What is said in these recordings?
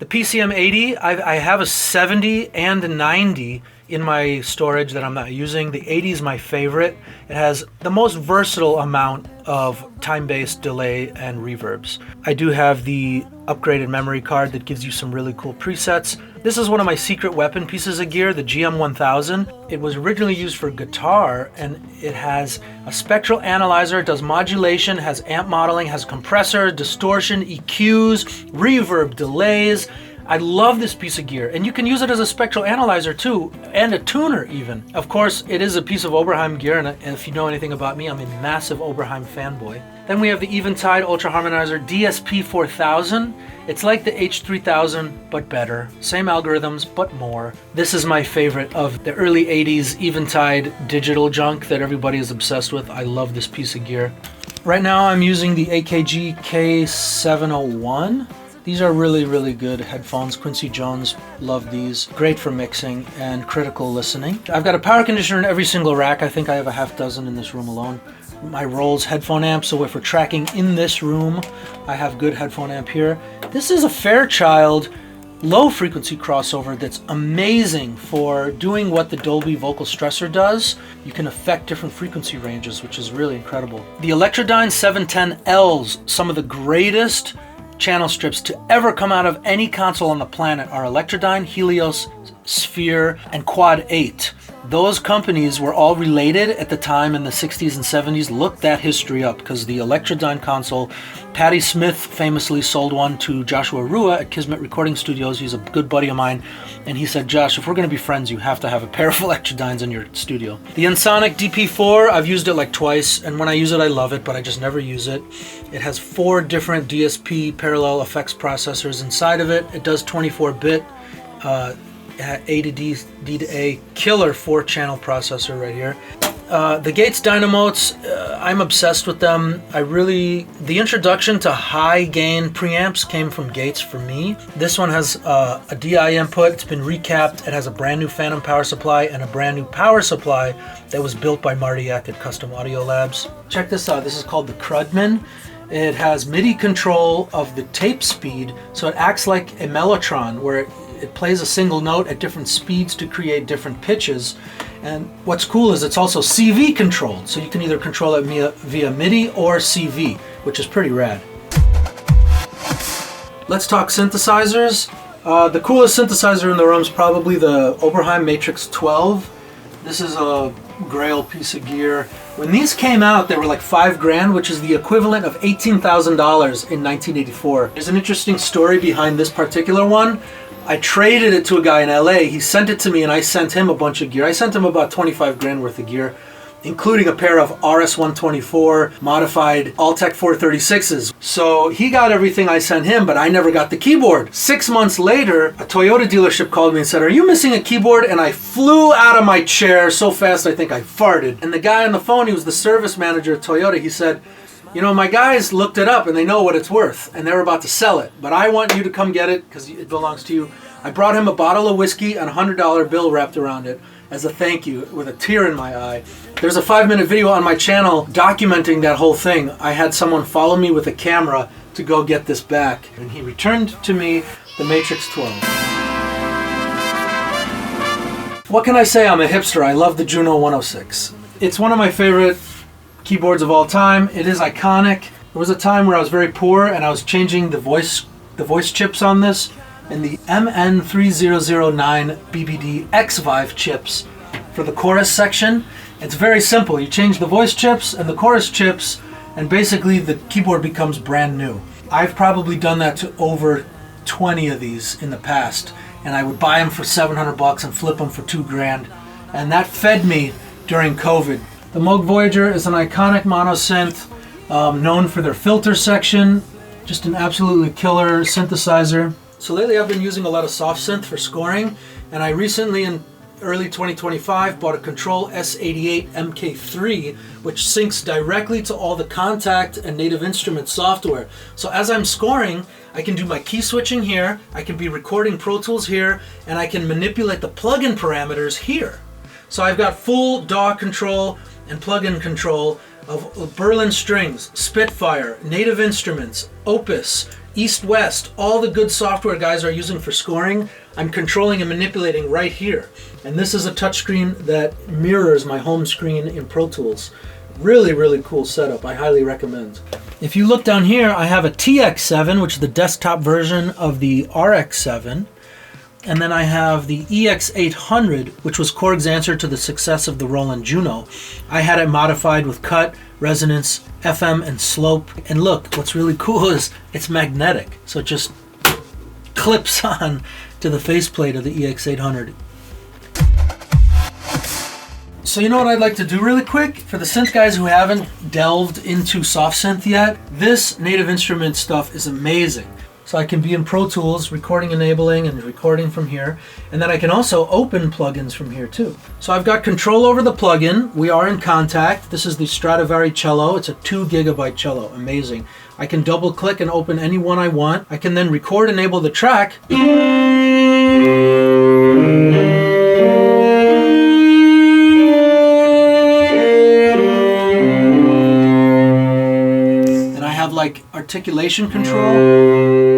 The PCM80, I have a 70 and a 90 in my storage that I'm not using. The 80 is my favorite. It has the most versatile amount of time-based delay and reverbs. I do have the upgraded memory card that gives you some really cool presets. This is one of my secret weapon pieces of gear, the GM1000. It was originally used for guitar, and it has a spectral analyzer, it does modulation, has amp modeling, has compressor, distortion, EQs, reverb, delays. I love this piece of gear, and you can use it as a spectral analyzer too, and a tuner even. Of course, it is a piece of Oberheim gear, and if you know anything about me, I'm a massive Oberheim fanboy. Then we have the Eventide Ultra Harmonizer DSP4000. It's like the H3000, but better. Same algorithms, but more. This is my favorite of the early 80s Eventide digital junk that everybody is obsessed with. I love this piece of gear. Right now I'm using the AKG K701. These are really, really good headphones. Quincy Jones, love these. Great for mixing and critical listening. I've got a power conditioner in every single rack. I think I have a half dozen in this room alone. My Rolls headphone amp, so if we're tracking in this room, I have good headphone amp here. This is a Fairchild low frequency crossover that's amazing for doing what the Dolby vocal stressor does. You can affect different frequency ranges, which is really incredible. The Electrodyne 710Ls, some of the greatest channel strips to ever come out of any console on the planet are Electrodyne, Helios, Sphere, and Quad 8. Those companies were all related at the time in the 60s and 70s. Look that history up, because the Electrodyne console, Patti Smith famously sold one to Joshua Rua at JML Recording Studios. He's a good buddy of mine, and he said, Josh, if we're going to be friends, you have to have a pair of Electrodynes in your studio. The Ensoniq DP4, I've used it like twice, and when I use it, I love it, but I just never use it. It has 4 different DSP parallel effects processors inside of it. It does 24-bit A to D to A, killer 4-channel processor right here. The Gates Dynamotes, I'm obsessed with them. The introduction to high gain preamps came from Gates for me. This one has a DI input, it's been recapped, it has a brand new phantom power supply and a brand new power supply that was built by Marty Eck at Custom Audio Labs. Check this out, this is called the Crudman. It has MIDI control of the tape speed, so it acts like a mellotron where it plays a single note at different speeds to create different pitches. And what's cool is it's also CV controlled, so you can either control it via MIDI or CV, which is pretty rad. Let's talk synthesizers. The coolest synthesizer in the room is probably the Oberheim Matrix 12. This is a grail piece of gear. When these came out, they were like $5,000, which is the equivalent of $18,000 in 1984. There's an interesting story behind this particular one. I traded it to a guy in LA. He sent it to me and I sent him a bunch of gear. I sent him about $25,000 worth of gear, including a pair of RS-124 modified Altec 436s. So he got everything I sent him, but I never got the keyboard. 6 months later, a Toyota dealership called me and said, "Are you missing a keyboard?" And I flew out of my chair so fast I think I farted. And the guy on the phone, he was the service manager at Toyota, he said, "You know, my guys looked it up and they know what it's worth and they're about to sell it, but I want you to come get it because it belongs to you." I brought him a bottle of whiskey and a $100 bill wrapped around it as a thank you with a tear in my eye. There's a 5-minute video on my channel documenting that whole thing. I had someone follow me with a camera to go get this back, and he returned to me the Matrix 12. What can I say? I'm a hipster. I love the Juno 106. It's one of my favorite keyboards of all time. It is iconic. There was a time where I was very poor and I was changing the voice chips on this, and the MN3009 BBD X-Vive chips for the chorus section. It's very simple. You change the voice chips and the chorus chips, and basically the keyboard becomes brand new. I've probably done that to over 20 of these in the past, and I would buy them for $700 and flip them for $2,000, and that fed me during COVID. The Moog Voyager is an iconic monosynth, known for their filter section, just an absolutely killer synthesizer. So lately I've been using a lot of soft synth for scoring, and I recently in early 2025 bought a Control S88 MK3, which syncs directly to all the Contact and Native Instruments software. So as I'm scoring, I can do my key switching here, I can be recording Pro Tools here, and I can manipulate the plugin parameters here. So I've got full DAW control and plugin control of Berlin Strings, Spitfire, Native Instruments, Opus, east-west, all the good software guys are using for scoring, I'm controlling and manipulating right here. And this is a touchscreen that mirrors my home screen in Pro Tools. Really, really cool setup. I highly recommend. If you look down here, I have a TX7, which is the desktop version of the RX7. And then I have the EX800, which was Korg's answer to the success of the Roland Juno. I had it modified with cut, resonance, FM, and slope. And look, what's really cool is it's magnetic. So it just clips on to the faceplate of the EX800. So you know what I'd like to do really quick? For the synth guys who haven't delved into soft synth yet, this Native Instruments stuff is amazing. So I can be in Pro Tools, recording enabling and recording from here. And then I can also open plugins from here too. So I've got control over the plugin. We are in Contact. This is the Stradivari cello. It's a 2 gigabyte cello. Amazing. I can double click and open any one I want. I can then record enable the track. And I have like articulation control.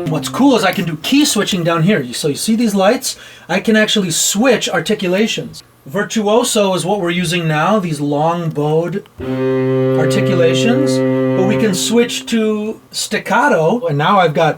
What's cool is I can do key switching down here. So you see these lights? I can actually switch articulations. Virtuoso is what we're using now, these long bowed articulations. But we can switch to staccato, and now I've got...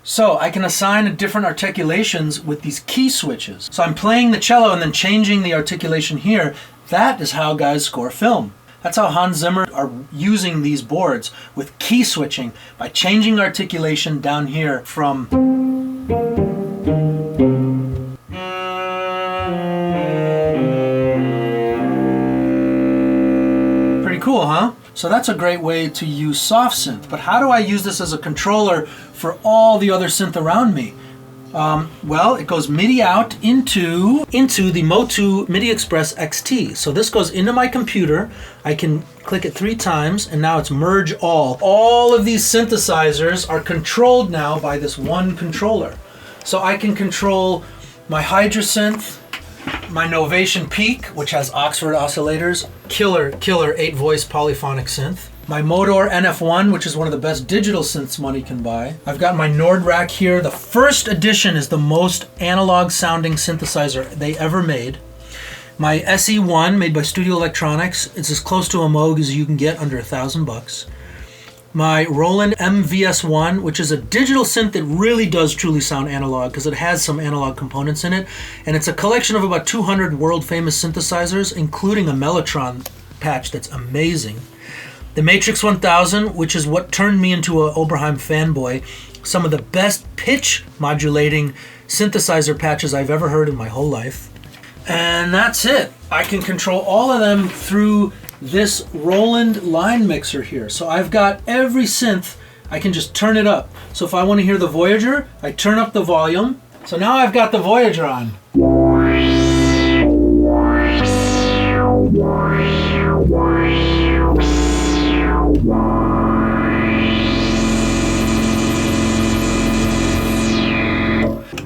So I can assign different articulations with these key switches. So I'm playing the cello and then changing the articulation here. That is how guys score film. That's how Hans Zimmer are using these boards with key switching by changing articulation down here from... Pretty cool, huh? So that's a great way to use soft synth. But how do I use this as a controller for all the other synth around me? Well, it goes MIDI out into the Motu MIDI Express XT. So this goes into my computer. I can click it 3 times, and now it's merge all. All of these synthesizers are controlled now by this one controller. So I can control my Hydrasynth, my Novation Peak, which has Oxford oscillators, killer 8-voice polyphonic synth. My Modor NF1, which is one of the best digital synths money can buy. I've got my Nord rack here. The first edition is the most analog sounding synthesizer they ever made. My SE1, made by Studio Electronics, is as close to a Moog as you can get under $1,000. My Roland MVS1, which is a digital synth that really does truly sound analog because it has some analog components in it. And it's a collection of about 200 world famous synthesizers, including a Mellotron patch that's amazing. The Matrix 1000, which is what turned me into an Oberheim fanboy. Some of the best pitch modulating synthesizer patches I've ever heard in my whole life. And that's it. I can control all of them through this Roland line mixer here. So I've got every synth, I can just turn it up. So if I want to hear the Voyager, I turn up the volume. So now I've got the Voyager on.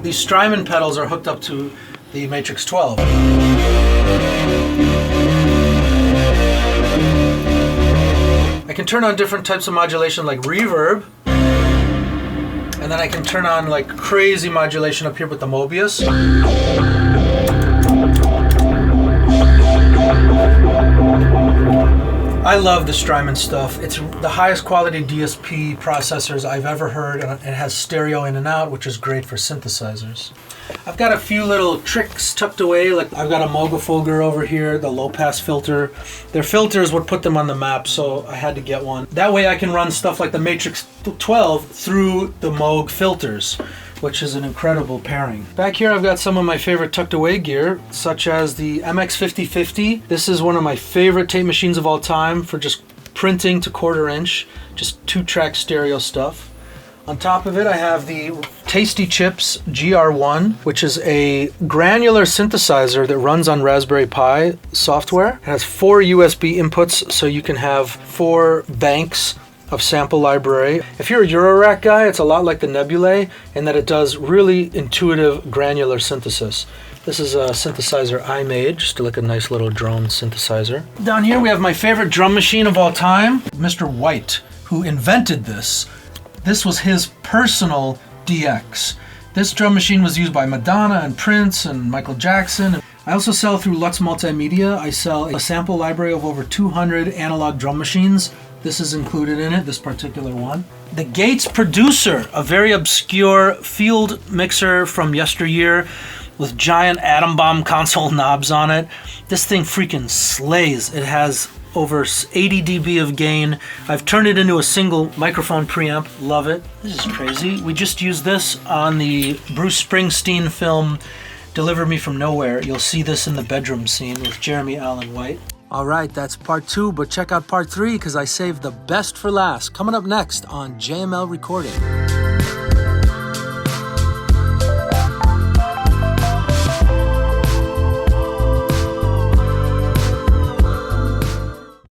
These Strymon pedals are hooked up to the Matrix 12. I can turn on different types of modulation like reverb, and then I can turn on like crazy modulation up here with the Mobius. I love the Strymon stuff. It's the highest quality DSP processors I've ever heard, and it has stereo in and out, which is great for synthesizers. I've got a few little tricks tucked away, like I've got a Mogafolger over here, the low pass filter. Their filter is what put them on the map, so I had to get one. That way I can run stuff like the Matrix 12 through the Moog filters, which is an incredible pairing. Back here I've got some of my favorite tucked away gear, such as the MX5050. This is one of my favorite tape machines of all time for just printing to 1/4 inch, just 2-track stereo stuff. On top of it I have the Tasty Chips GR1, which is a granular synthesizer that runs on Raspberry Pi software. It has 4 USB inputs, so you can have 4 banks of sample library. If you're a Eurorack guy, it's a lot like the Nebulae in that it does really intuitive granular synthesis. This is a synthesizer I made, just like a nice little drone synthesizer. Down here we have my favorite drum machine of all time, Mr. White, who invented this. This was his personal DX. This drum machine was used by Madonna and Prince and Michael Jackson. I also sell through Lutz Multimedia. I sell a sample library of over 200 analog drum machines. This is included in it, this particular one. The Gates Producer, a very obscure field mixer from yesteryear with giant atom bomb console knobs on it. This thing freaking slays. It has over 80 dB of gain. I've turned it into a single microphone preamp. Love it. This is crazy. We just used this on the Bruce Springsteen film Deliver Me From Nowhere. You'll see this in the bedroom scene with Jeremy Allen White. All right, that's part 2, but check out part 3 because I saved the best for last. Coming up next on JML Recording.